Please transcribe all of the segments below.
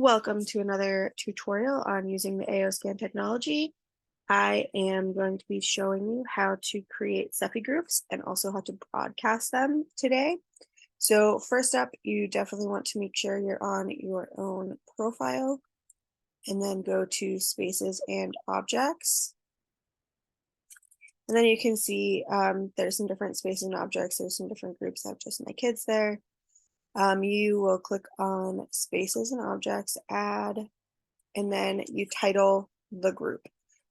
Welcome to another tutorial on using the AOScan technology. I am going to be showing you how to create SEFI groups and also how to broadcast them today. So first up, you definitely want to make sure you're on your own profile and then go to Spaces and Objects. And then you can see there's some different spaces and objects. There's some different groups. I have just my kids there. You will click on Spaces and Objects, Add, and then you title the group.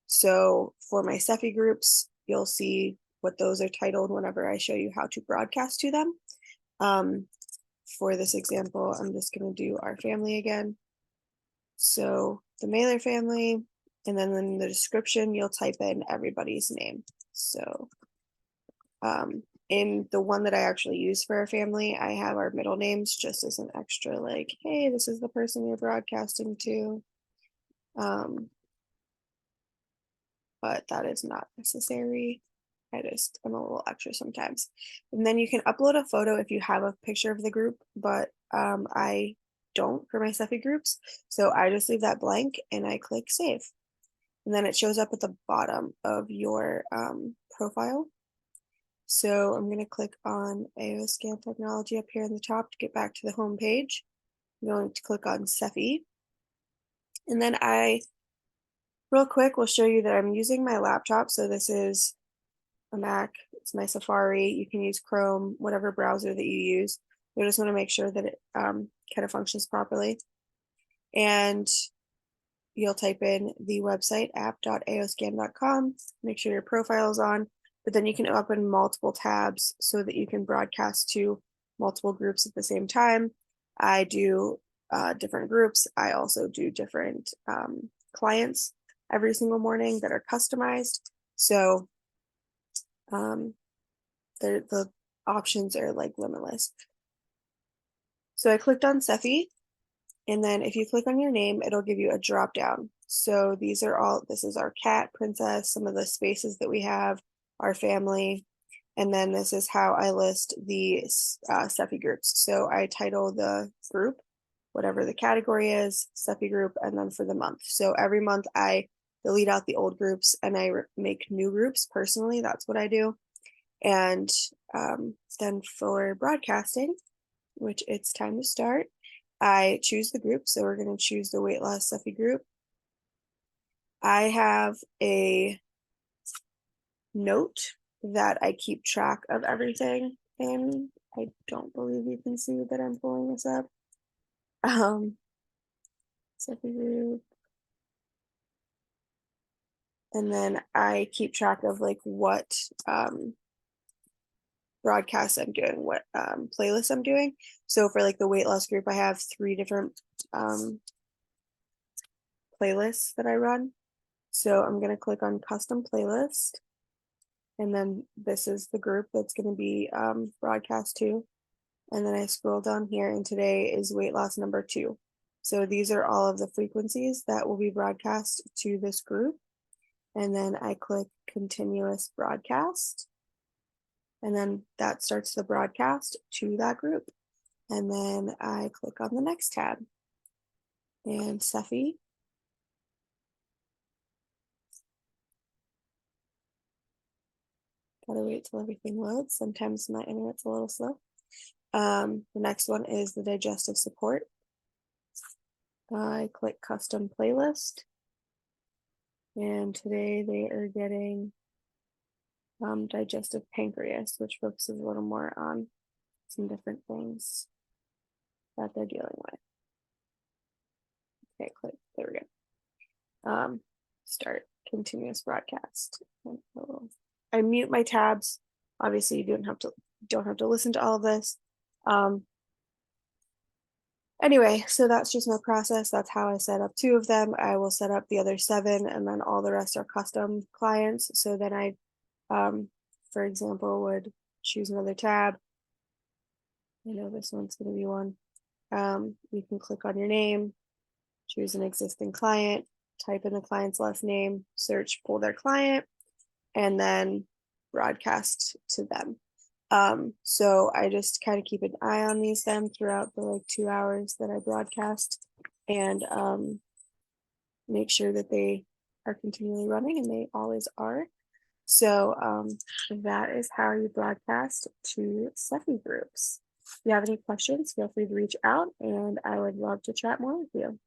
So for my SEFI groups, you'll see what those are titled whenever I show you how to broadcast to them. For this example, I'm just going to do our family again. So the Mailer family, and then in the description, you'll type in everybody's name. So in the one that I actually use for our family, I have our middle names just as an extra, like, hey, this is the person you're broadcasting to. But that is not necessary. I'm a little extra sometimes. And then you can upload a photo if you have a picture of the group, but I don't for my SEFI groups. So I just leave that blank and I click save. And then it shows up at the bottom of your profile. So I'm going to click on AOScan technology up here in the top to get back to the home page. I'm going to click on SEFI. And then real quick, we'll show you that I'm using my laptop. So this is a Mac, it's my Safari. You can use Chrome, whatever browser that you use. You just want to make sure that it kind of functions properly. And you'll type in the website app.aoscan.com, make sure your profile is on, but then you can open multiple tabs so that you can broadcast to multiple groups at the same time. I do different groups. I also do different clients every single morning that are customized. So the options are like limitless. So I clicked on SEFI, and then if you click on your name, it'll give you a drop down. So this is our cat, princess, some of the spaces that we have, our family, and then this is how I list the SEFI groups. So I title the group, whatever the category is, SEFI group, and then for the month. So every month I delete out the old groups and I make new groups personally. That's what I do. And then for broadcasting, which it's time to start, I choose the group. So we're going to choose the weight loss SEFI group. I have a note that I keep track of everything in. I don't believe you can see that I'm pulling this up. SEFI group. And then I keep track of like what broadcasts I'm doing, what playlists I'm doing. So for like the weight loss group, I have 3 different playlists that I run. So I'm going to click on custom playlist. And then this is the group that's going to be broadcast to. And then I scroll down here, and today is weight loss number 2. So these are all of the frequencies that will be broadcast to this group. And then I click continuous broadcast. And then that starts the broadcast to that group. And then I click on the next tab. And SEFI. Gotta wait till everything loads. Sometimes my internet's a little slow. The next one is the digestive support. I click custom playlist. And today they are getting digestive pancreas, which focuses a little more on some different things that they're dealing with. Okay, click, there we go. Start continuous broadcast. I mute my tabs. Obviously, you don't have to listen to all of this. Anyway, so that's just my process. That's how I set up 2 of them. I will set up the other 7, and then all the rest are custom clients. So then I, for example, would choose another tab. I know this one's going to be one. You can click on your name, choose an existing client, type in the client's last name, search, pull their client, and then broadcast to them. So I just kind of keep an eye on these then throughout the like 2 hours that I broadcast. and make sure that they are continually running, and they always are. So that is how you broadcast to SEFI groups. If you have any questions, feel free to reach out, and I would love to chat more with you.